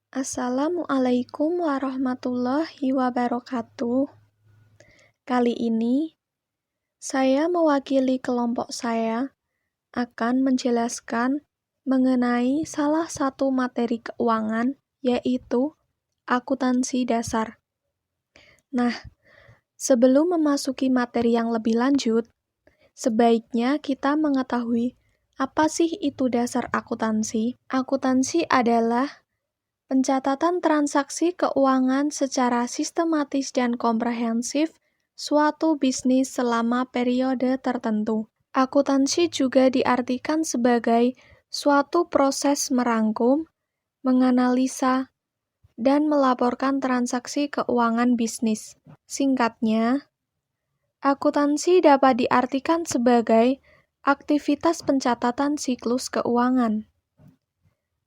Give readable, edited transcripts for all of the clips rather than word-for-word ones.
Assalamualaikum warahmatullahi wabarakatuh. Kali ini, saya mewakili kelompok saya akan menjelaskan mengenai salah satu materi keuangan, yaitu akuntansi dasar. Nah, sebelum memasuki materi yang lebih lanjut, sebaiknya kita mengetahui apa sih itu dasar akuntansi. Akuntansi adalah pencatatan transaksi keuangan secara sistematis dan komprehensif suatu bisnis selama periode tertentu. Akuntansi juga diartikan sebagai suatu proses merangkum, menganalisa, dan melaporkan transaksi keuangan bisnis. Singkatnya, akuntansi dapat diartikan sebagai aktivitas pencatatan siklus keuangan.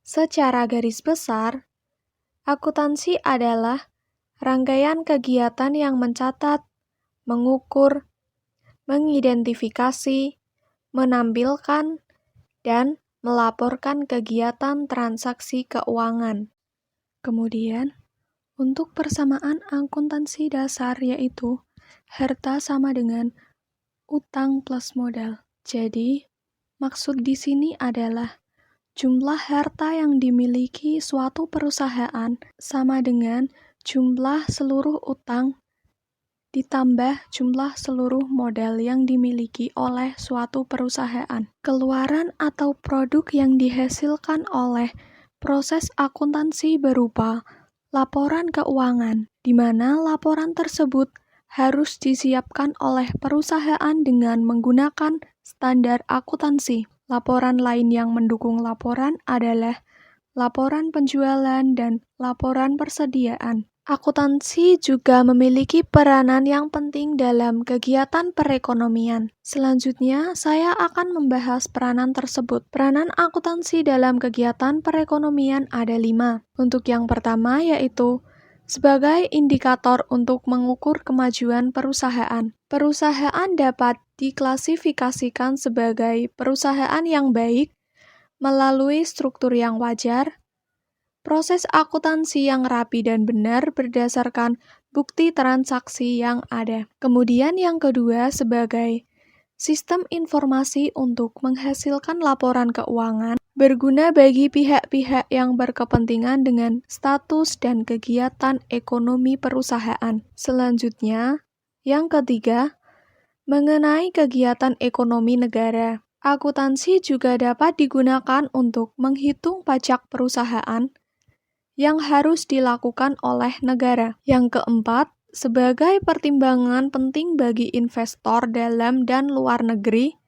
Secara garis besar, akuntansi adalah rangkaian kegiatan yang mencatat, mengukur, mengidentifikasi, menampilkan, dan melaporkan kegiatan transaksi keuangan. Kemudian, untuk persamaan akuntansi dasar yaitu harta sama dengan utang plus modal. Jadi, maksud di sini adalah jumlah harta yang dimiliki suatu perusahaan sama dengan jumlah seluruh utang ditambah jumlah seluruh modal yang dimiliki oleh suatu perusahaan. Keluaran atau produk yang dihasilkan oleh proses akuntansi berupa laporan keuangan, di mana laporan tersebut harus disiapkan oleh perusahaan dengan menggunakan standar akuntansi. Laporan lain yang mendukung laporan adalah laporan penjualan dan laporan persediaan. Akuntansi juga memiliki peranan yang penting dalam kegiatan perekonomian. Selanjutnya, saya akan membahas peranan tersebut. Peranan akuntansi dalam kegiatan perekonomian ada 5. Untuk yang pertama yaitu sebagai indikator untuk mengukur kemajuan perusahaan. Perusahaan dapat diklasifikasikan sebagai perusahaan yang baik melalui struktur yang wajar, proses akuntansi yang rapi dan benar berdasarkan bukti transaksi yang ada. Kemudian yang kedua sebagai sistem informasi untuk menghasilkan laporan keuangan berguna bagi pihak-pihak yang berkepentingan dengan status dan kegiatan ekonomi perusahaan. Selanjutnya, yang ketiga, mengenai kegiatan ekonomi negara. Akuntansi juga dapat digunakan untuk menghitung pajak perusahaan yang harus dilakukan oleh negara. Yang keempat, sebagai pertimbangan penting bagi investor dalam dan luar negeri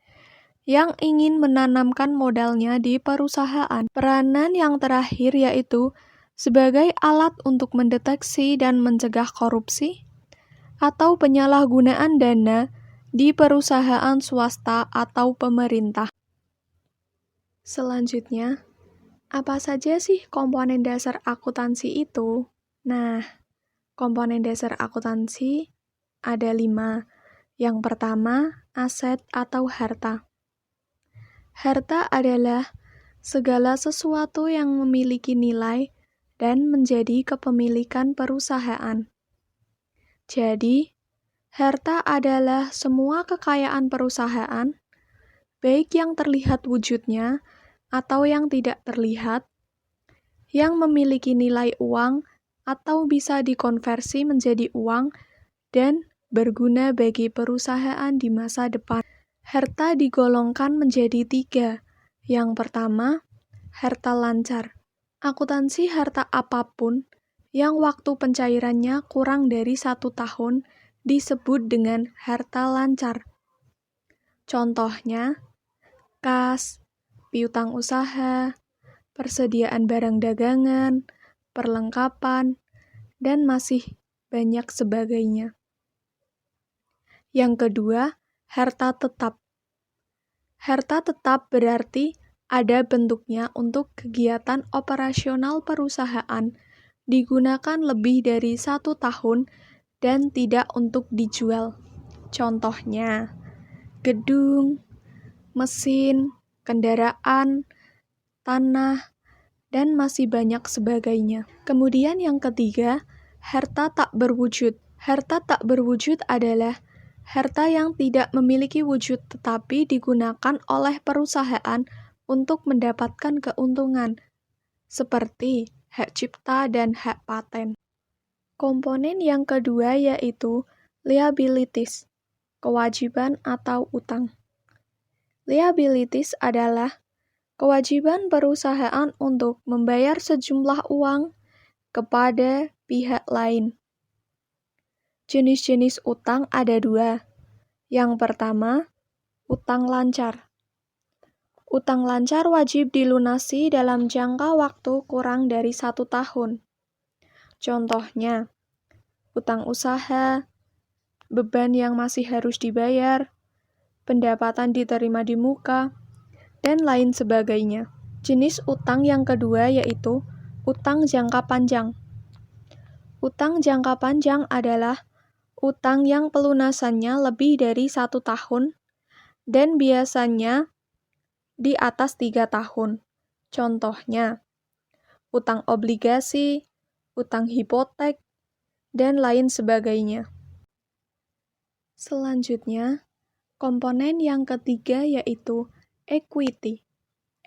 yang ingin menanamkan modalnya di perusahaan. Peranan yang terakhir yaitu sebagai alat untuk mendeteksi dan mencegah korupsi atau penyalahgunaan dana di perusahaan swasta atau pemerintah. Selanjutnya, apa saja sih komponen dasar akuntansi itu? Nah, komponen dasar akuntansi ada 5. Yang pertama, aset atau harta. Harta adalah segala sesuatu yang memiliki nilai dan menjadi kepemilikan perusahaan. Jadi, harta adalah semua kekayaan perusahaan, baik yang terlihat wujudnya atau yang tidak terlihat, yang memiliki nilai uang atau bisa dikonversi menjadi uang dan berguna bagi perusahaan di masa depan. Harta digolongkan menjadi 3. Yang pertama, harta lancar. Akuntansi harta apapun yang waktu pencairannya kurang dari 1 tahun disebut dengan harta lancar. Contohnya, kas, piutang usaha, persediaan barang dagangan, perlengkapan, dan masih banyak sebagainya. Yang kedua, harta tetap. Harta tetap berarti ada bentuknya untuk kegiatan operasional perusahaan, digunakan lebih dari 1 tahun dan tidak untuk dijual. Contohnya, gedung, mesin, kendaraan, tanah, dan masih banyak sebagainya. Kemudian yang ketiga, harta tak berwujud. Harta tak berwujud adalah harta yang tidak memiliki wujud tetapi digunakan oleh perusahaan untuk mendapatkan keuntungan, seperti hak cipta dan hak paten. Komponen yang kedua yaitu liabilities, kewajiban atau utang. Liabilities adalah kewajiban perusahaan untuk membayar sejumlah uang kepada pihak lain. Jenis-jenis utang ada dua. Yang pertama, utang lancar. Utang lancar wajib dilunasi dalam jangka waktu kurang dari 1 tahun. Contohnya, utang usaha, beban yang masih harus dibayar, pendapatan diterima di muka, dan lain sebagainya. Jenis utang yang kedua yaitu utang jangka panjang. Utang jangka panjang adalah utang yang pelunasannya lebih dari 1 tahun dan biasanya di atas 3 tahun. Contohnya, utang obligasi, utang hipotek, dan lain sebagainya. Selanjutnya, komponen yang ketiga yaitu equity,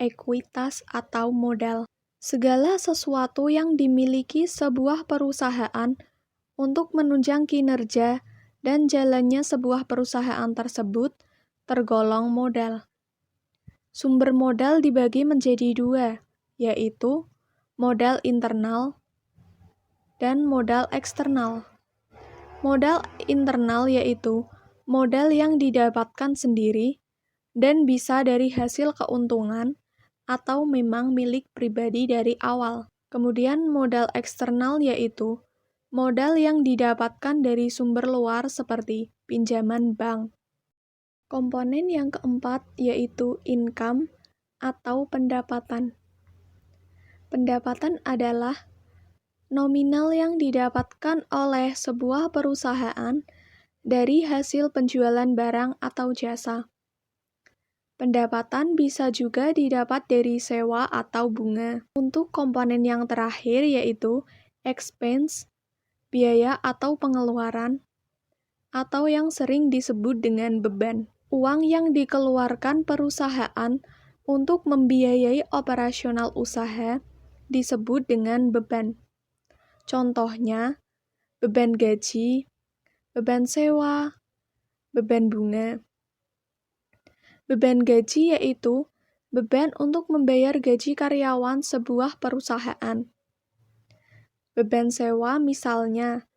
ekuitas atau modal. Segala sesuatu yang dimiliki sebuah perusahaan untuk menunjang kinerja dan jalannya sebuah perusahaan tersebut tergolong modal. Sumber modal dibagi menjadi dua, yaitu modal internal dan modal eksternal. Modal internal yaitu modal yang didapatkan sendiri dan bisa dari hasil keuntungan atau memang milik pribadi dari awal. Kemudian modal eksternal yaitu modal yang didapatkan dari sumber luar seperti pinjaman bank. Komponen yang keempat yaitu income atau pendapatan. Pendapatan adalah nominal yang didapatkan oleh sebuah perusahaan dari hasil penjualan barang atau jasa. Pendapatan bisa juga didapat dari sewa atau bunga. Untuk komponen yang terakhir yaitu expense, biaya atau pengeluaran, atau yang sering disebut dengan beban. Uang yang dikeluarkan perusahaan untuk membiayai operasional usaha disebut dengan beban. Contohnya, beban gaji, beban sewa, beban bunga. Beban gaji yaitu beban untuk membayar gaji karyawan sebuah perusahaan. Beban sewa misalnya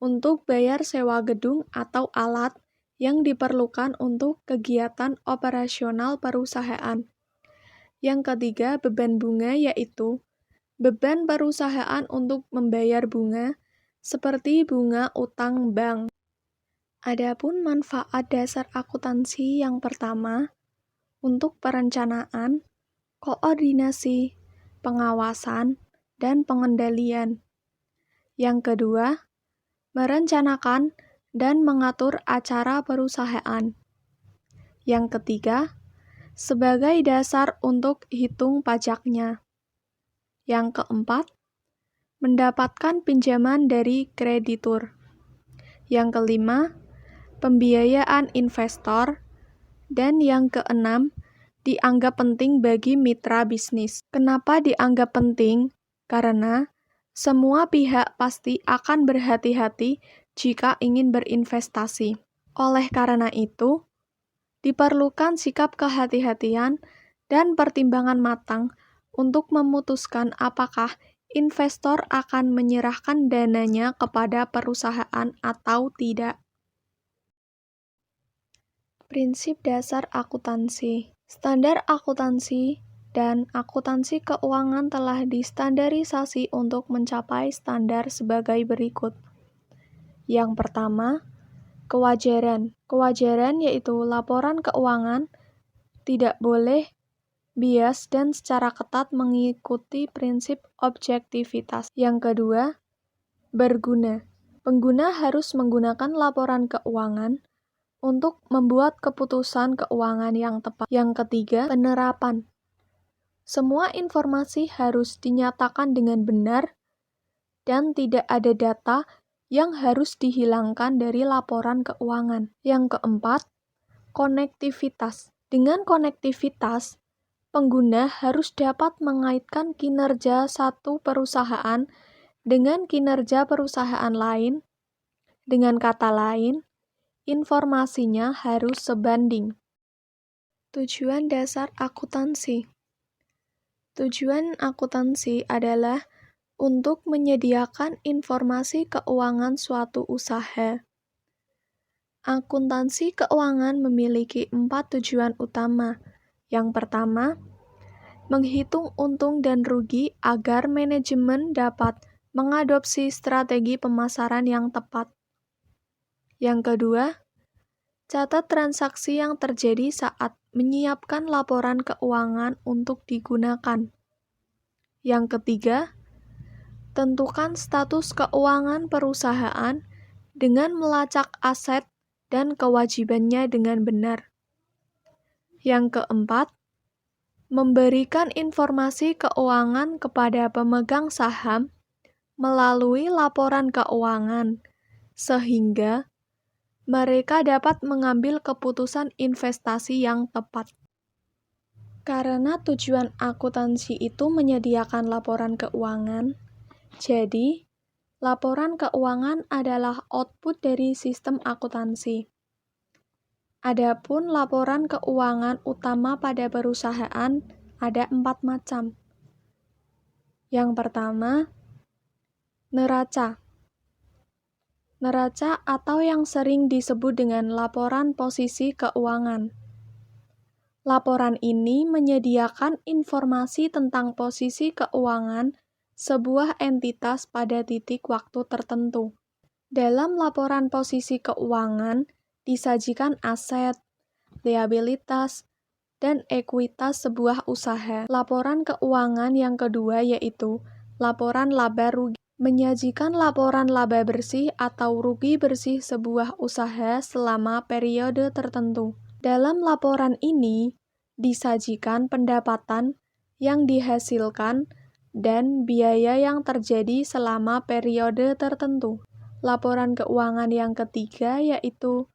untuk bayar sewa gedung atau alat yang diperlukan untuk kegiatan operasional perusahaan. Yang ketiga, beban bunga yaitu beban perusahaan untuk membayar bunga seperti bunga utang bank. Adapun manfaat dasar akuntansi yang pertama untuk perencanaan, koordinasi, pengawasan, dan pengendalian. Yang kedua, merencanakan dan mengatur acara perusahaan. Yang ketiga, sebagai dasar untuk hitung pajaknya. Yang keempat, mendapatkan pinjaman dari kreditur. Yang kelima, pembiayaan investor. Dan yang keenam, dianggap penting bagi mitra bisnis. Kenapa dianggap penting? Karena semua pihak pasti akan berhati-hati jika ingin berinvestasi. Oleh karena itu, diperlukan sikap kehati-hatian dan pertimbangan matang untuk memutuskan apakah investor akan menyerahkan dananya kepada perusahaan atau tidak. Prinsip dasar akuntansi. Standar akuntansi dan akuntansi keuangan telah distandarisasi untuk mencapai standar sebagai berikut. Yang pertama, kewajaran. Kewajaran yaitu laporan keuangan tidak boleh bias dan secara ketat mengikuti prinsip objektivitas. Yang kedua, berguna. Pengguna harus menggunakan laporan keuangan untuk membuat keputusan keuangan yang tepat. Yang ketiga, penerapan. Semua informasi harus dinyatakan dengan benar dan tidak ada data yang harus dihilangkan dari laporan keuangan. Yang keempat, konektivitas. Dengan konektivitas, pengguna harus dapat mengaitkan kinerja satu perusahaan dengan kinerja perusahaan lain. Dengan kata lain, informasinya harus sebanding. Tujuan dasar akuntansi. Tujuan akuntansi adalah untuk menyediakan informasi keuangan suatu usaha. Akuntansi keuangan memiliki 4 tujuan utama. Yang pertama, menghitung untung dan rugi agar manajemen dapat mengadopsi strategi pemasaran yang tepat. Yang kedua, catat transaksi yang terjadi saat menyiapkan laporan keuangan untuk digunakan. Yang ketiga, tentukan status keuangan perusahaan dengan melacak aset dan kewajibannya dengan benar. Yang keempat, memberikan informasi keuangan kepada pemegang saham melalui laporan keuangan, sehingga mereka dapat mengambil keputusan investasi yang tepat. Karena tujuan akuntansi itu menyediakan laporan keuangan, jadi laporan keuangan adalah output dari sistem akuntansi. Adapun laporan keuangan utama pada perusahaan ada 4 macam. Yang pertama, neraca. Neraca atau yang sering disebut dengan laporan posisi keuangan. Laporan ini menyediakan informasi tentang posisi keuangan sebuah entitas pada titik waktu tertentu. Dalam laporan posisi keuangan disajikan aset, liabilitas, dan ekuitas sebuah usaha. Laporan keuangan yang kedua yaitu laporan laba rugi. Menyajikan laporan laba bersih atau rugi bersih sebuah usaha selama periode tertentu. Dalam laporan ini disajikan pendapatan yang dihasilkan dan biaya yang terjadi selama periode tertentu. Laporan keuangan yang ketiga yaitu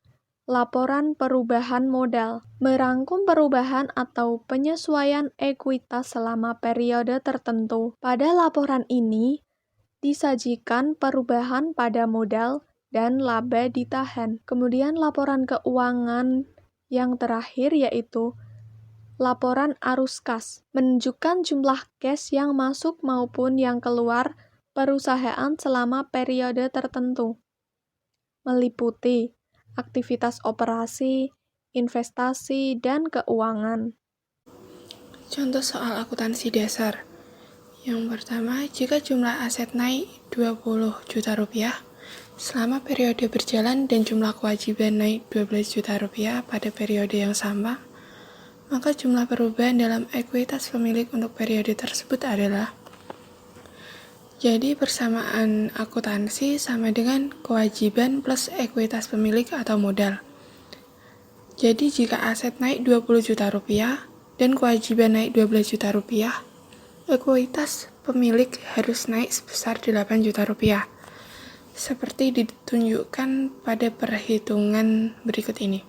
laporan perubahan modal. Merangkum perubahan atau penyesuaian ekuitas selama periode tertentu. Pada laporan ini disajikan perubahan pada modal dan laba ditahan. Kemudian laporan keuangan yang terakhir yaitu laporan arus kas, menunjukkan jumlah cash yang masuk maupun yang keluar perusahaan selama periode tertentu, meliputi aktivitas operasi, investasi, dan keuangan. Contoh soal akuntansi dasar. Yang pertama, jika jumlah aset naik 20 juta rupiah selama periode berjalan dan jumlah kewajiban naik 12 juta rupiah pada periode yang sama, maka jumlah perubahan dalam ekuitas pemilik untuk periode tersebut adalah. Jadi persamaan akuntansi sama dengan kewajiban plus ekuitas pemilik atau modal. Jadi jika aset naik 20 juta rupiah dan kewajiban naik 12 juta rupiah, ekuitas pemilik harus naik sebesar 8 juta rupiah. Seperti ditunjukkan pada perhitungan berikut ini.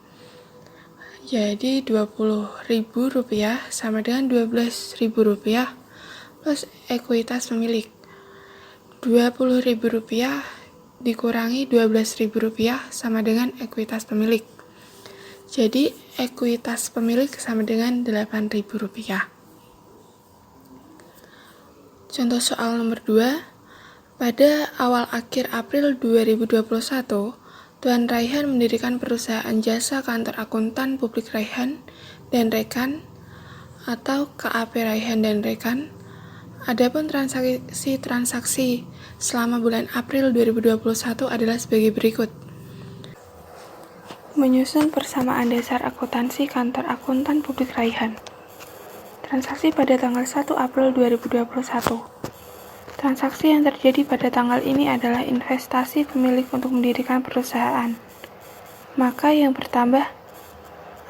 Jadi Rp20.000 sama dengan Rp12.000 plus ekuitas pemilik. Rp20.000 dikurangi Rp12.000 sama dengan ekuitas pemilik. Jadi ekuitas pemilik sama dengan Rp8.000. Contoh soal nomor 2. Pada awal akhir April 2021, Tuan Raihan mendirikan perusahaan jasa kantor akuntan publik Raihan dan Rekan atau KAP Raihan dan Rekan. Adapun transaksi selama bulan April 2021 adalah sebagai berikut. Menyusun persamaan dasar akuntansi kantor akuntan publik Raihan. Transaksi pada tanggal 1 April 2021. Transaksi yang terjadi pada tanggal ini adalah investasi pemilik untuk mendirikan perusahaan. Maka yang bertambah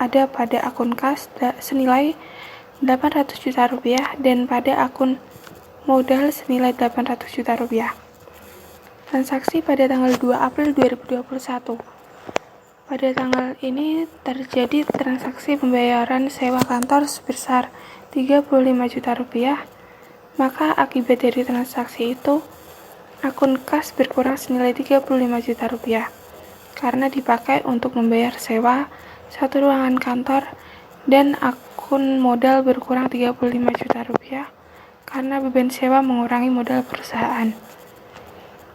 ada pada akun kas senilai 800 juta rupiah dan pada akun modal senilai 800 juta rupiah. Transaksi pada tanggal 2 April 2021. Pada tanggal ini terjadi transaksi pembayaran sewa kantor sebesar 35 juta rupiah. Maka akibat dari transaksi itu, akun kas berkurang senilai 35 juta rupiah karena dipakai untuk membayar sewa satu ruangan kantor, dan akun modal berkurang 35 juta rupiah karena beban sewa mengurangi modal perusahaan.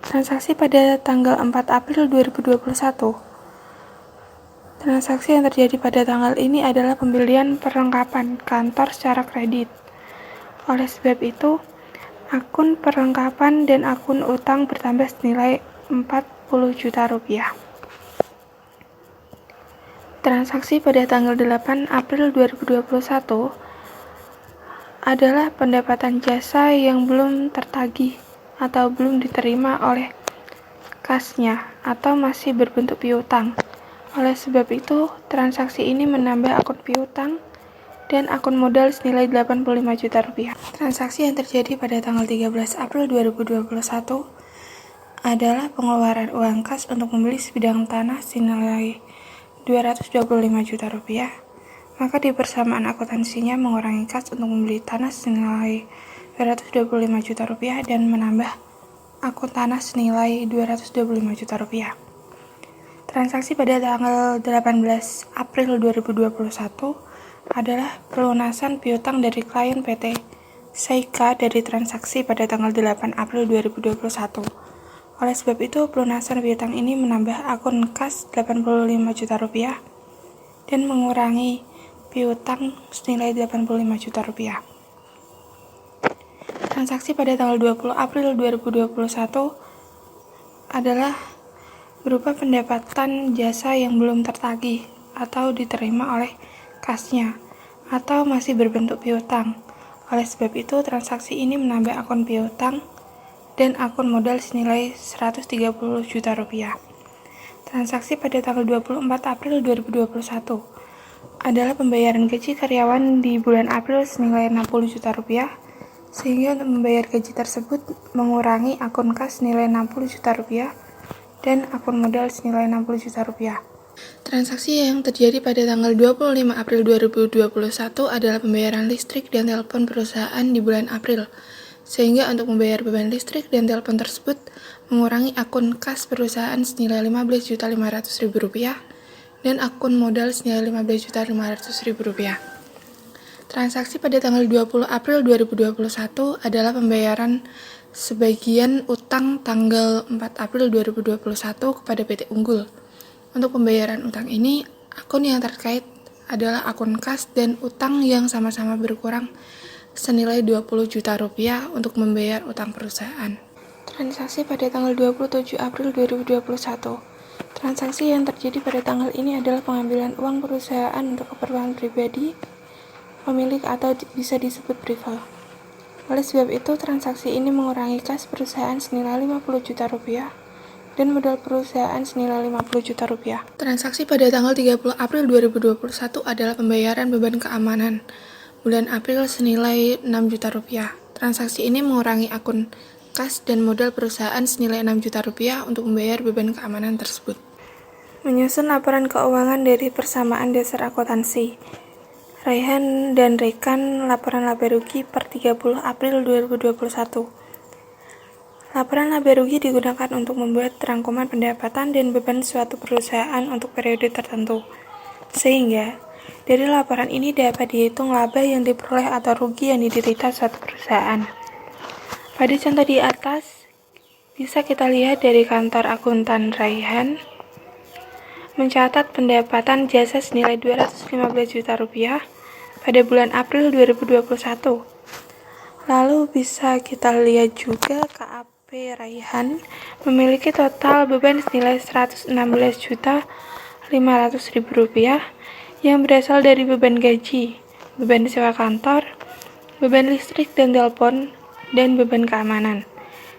Transaksi pada tanggal 4 April 2021. Transaksi yang terjadi pada tanggal ini adalah pembelian perlengkapan kantor secara kredit. Oleh sebab itu, akun perlengkapan dan akun utang bertambah senilai 40 juta rupiah. Transaksi pada tanggal 8 April 2021 adalah pendapatan jasa yang belum tertagih atau belum diterima oleh kasnya atau masih berbentuk piutang. Oleh sebab itu, transaksi ini menambah akun piutang dan akun modal senilai 85 juta rupiah. Transaksi yang terjadi pada tanggal 13 April 2021 adalah pengeluaran uang kas untuk membeli sebidang tanah senilai 225 juta rupiah. Maka di persamaan akuntansinya mengurangi kas untuk membeli tanah senilai 225 juta rupiah dan menambah akun tanah senilai 225 juta rupiah. Transaksi pada tanggal 18 April 2021 adalah pelunasan piutang dari klien PT Seika dari transaksi pada tanggal 8 April 2021. Oleh sebab itu, pelunasan piutang ini menambah akun kas 85 juta rupiah dan mengurangi piutang senilai 85 juta rupiah. Transaksi pada tanggal 20 April 2021 adalah berupa pendapatan jasa yang belum tertagih atau diterima oleh kasnya atau masih berbentuk piutang. Oleh sebab itu, transaksi ini menambah akun piutang dan akun modal senilai 130 juta rupiah. Transaksi pada tanggal 24 April 2021 adalah pembayaran gaji karyawan di bulan April senilai 60 juta rupiah, sehingga untuk membayar gaji tersebut mengurangi akun kas senilai 60 juta rupiah dan akun modal senilai 60 juta rupiah. Transaksi yang terjadi pada tanggal 25 April 2021 adalah pembayaran listrik dan telepon perusahaan di bulan April, sehingga untuk membayar beban listrik dan telepon tersebut mengurangi akun kas perusahaan senilai 15.500.000 rupiah dan akun modal senilai 15.500.000 rupiah. Transaksi pada tanggal 20 April 2021 adalah pembayaran sebagian utang tanggal 4 April 2021 kepada PT Unggul. Untuk pembayaran utang ini, akun yang terkait adalah akun kas dan utang yang sama-sama berkurang senilai 20 juta rupiah untuk membayar utang perusahaan. Transaksi pada tanggal 27 April 2021. Transaksi yang terjadi pada tanggal ini adalah pengambilan uang perusahaan untuk keperluan pribadi pemilik atau bisa disebut privat. Oleh sebab itu, transaksi ini mengurangi kas perusahaan senilai 50 juta rupiah dan modal perusahaan senilai 50 juta rupiah. Transaksi pada tanggal 30 April 2021 adalah pembayaran beban keamanan bulan April senilai 6 juta rupiah. Transaksi ini mengurangi akun kas dan modal perusahaan senilai 6 juta rupiah untuk membayar beban keamanan tersebut. Menyusun laporan keuangan dari persamaan dasar akuntansi. Raihan dan Rekan laporan laba rugi per 30 April 2021. Laporan laba rugi digunakan untuk membuat rangkuman pendapatan dan beban suatu perusahaan untuk periode tertentu. Sehingga, dari laporan ini dapat dihitung laba yang diperoleh atau rugi yang diderita suatu perusahaan. Pada contoh di atas, bisa kita lihat dari kantor akuntan Raihan mencatat pendapatan jasa senilai 215 juta rupiah pada bulan April 2021. Lalu bisa kita lihat juga KAP Raihan memiliki total beban senilai 116.500.000 rupiah yang berasal dari beban gaji, beban sewa kantor, beban listrik dan telepon, dan beban keamanan.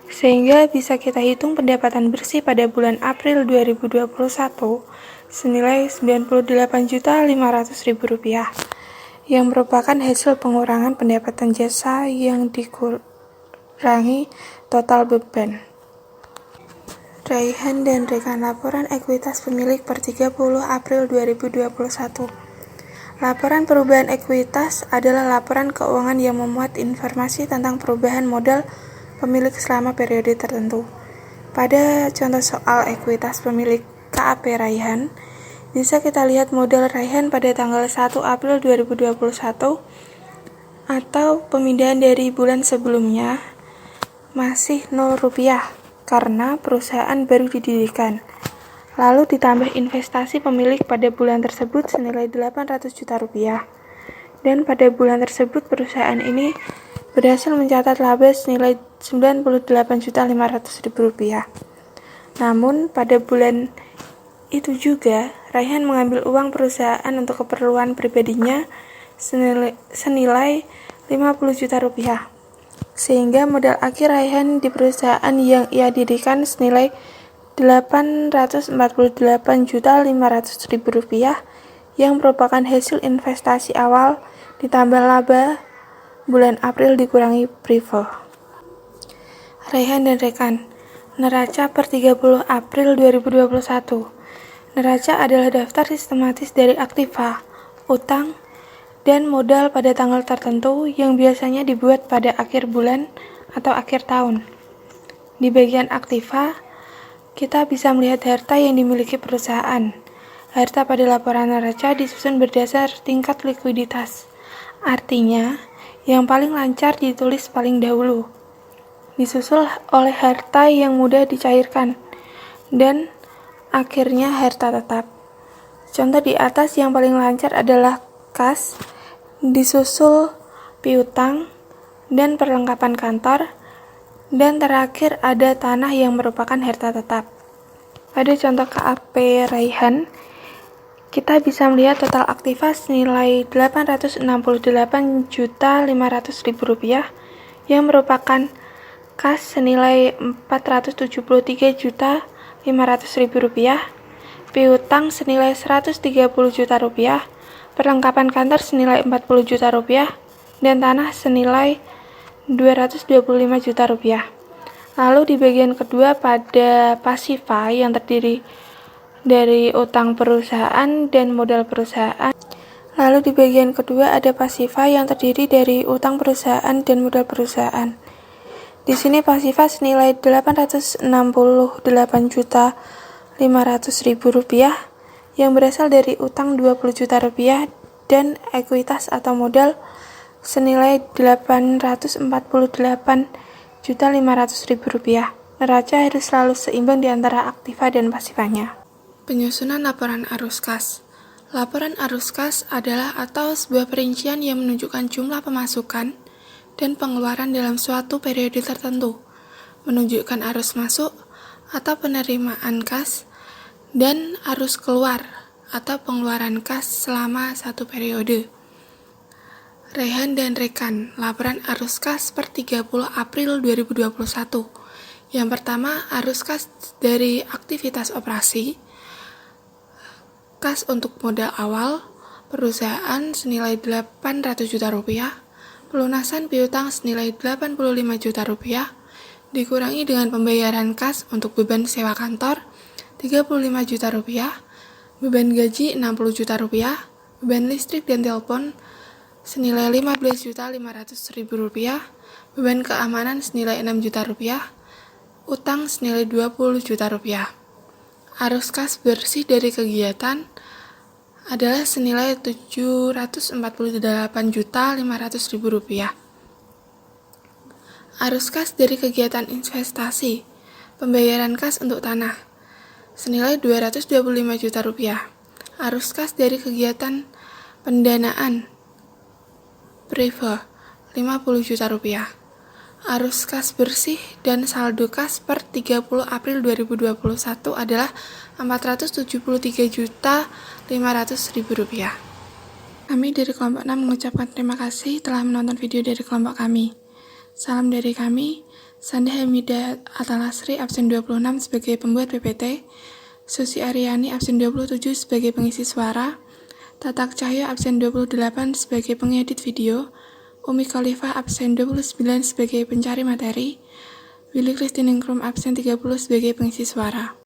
Sehingga bisa kita hitung pendapatan bersih pada bulan April 2021 senilai 98.500.000 rupiah yang merupakan hasil pengurangan pendapatan jasa yang dikurangi total beban. Raihan dan rekan laporan ekuitas pemilik per 30 April 2021. Laporan perubahan ekuitas adalah laporan keuangan yang memuat informasi tentang perubahan modal pemilik selama periode tertentu. Pada contoh soal ekuitas pemilik KAP Raihan, bisa kita lihat modal Raihan pada tanggal 1 April 2021 atau pemindahan dari bulan sebelumnya masih Rp0 karena perusahaan baru didirikan. Lalu ditambah investasi pemilik pada bulan tersebut senilai Rp800 juta. Dan pada bulan tersebut perusahaan ini berhasil mencatat laba senilai Rp98.500.000. Namun pada bulan itu juga Raihan mengambil uang perusahaan untuk keperluan pribadinya senilai Rp50 juta. Sehingga modal akhir Raihan di perusahaan yang ia dirikan senilai Rp848.500.000 yang merupakan hasil investasi awal ditambah laba bulan April dikurangi privo. Raihan dan rekan, neraca per 30 April 2021. Neraca adalah daftar sistematis dari aktiva, utang, dan modal pada tanggal tertentu yang biasanya dibuat pada akhir bulan atau akhir tahun. Di bagian aktiva, kita bisa melihat harta yang dimiliki perusahaan. Harta pada laporan neraca disusun berdasar tingkat likuiditas. Artinya, yang paling lancar ditulis paling dahulu, disusul oleh harta yang mudah dicairkan, dan akhirnya harta tetap. Contoh di atas yang paling lancar adalah kas, disusul piutang, dan perlengkapan kantor, dan terakhir ada tanah yang merupakan harta tetap. Pada contoh KAP Raihan, kita bisa melihat total aktiva senilai Rp868.500.000 yang merupakan kas senilai Rp473.500.000, piutang senilai Rp130 juta, perlengkapan kantor senilai Rp40 juta, dan tanah senilai Rp225 juta. Lalu di bagian kedua pada pasifa yang terdiri dari utang perusahaan dan modal perusahaan. Lalu di bagian kedua ada pasifa yang terdiri dari utang perusahaan dan modal perusahaan. Di sini pasifa senilai Rp868.500.000 yang berasal dari utang Rp20 juta dan ekuitas atau modal senilai Rp848.500.000. Neraca harus selalu seimbang di antara aktiva dan pasifanya. Penyusunan laporan arus kas. Laporan arus kas adalah atau sebuah perincian yang menunjukkan jumlah pemasukan dan pengeluaran dalam suatu periode tertentu, menunjukkan arus masuk atau penerimaan kas, dan arus keluar atau pengeluaran kas selama satu periode. Raihan dan rekan, laporan arus kas per 30 April 2021. Yang pertama, arus kas dari aktivitas operasi, kas untuk modal awal, perusahaan senilai Rp800 juta, pelunasan piutang senilai Rp85 juta, dikurangi dengan pembayaran kas untuk beban sewa kantor Rp35 juta, beban gaji Rp60 juta, beban listrik dan telepon senilai Rp15.500.000, beban keamanan senilai Rp6 juta, utang senilai Rp20 juta. Arus kas bersih dari kegiatan adalah senilai Rp748.500.000. Arus kas dari kegiatan investasi, pembayaran kas untuk tanah, senilai Rp225 juta. Arus kas dari kegiatan pendanaan, privo, Rp50 juta. Arus kas bersih dan saldo kas per 30 April 2021 adalah Rp473.500.000. Kami dari kelompok 6 mengucapkan terima kasih telah menonton video dari kelompok kami. Salam dari kami, Sanda Hamidah Atalasri, absen 26 sebagai pembuat PPT, Susi Aryani, absen 27 sebagai pengisi suara, Tatak Cahyo absen 28 sebagai pengedit video, Umi Khalifah absen 29 sebagai pencari materi, Willy Kristiningrum absen 30 sebagai pengisi suara.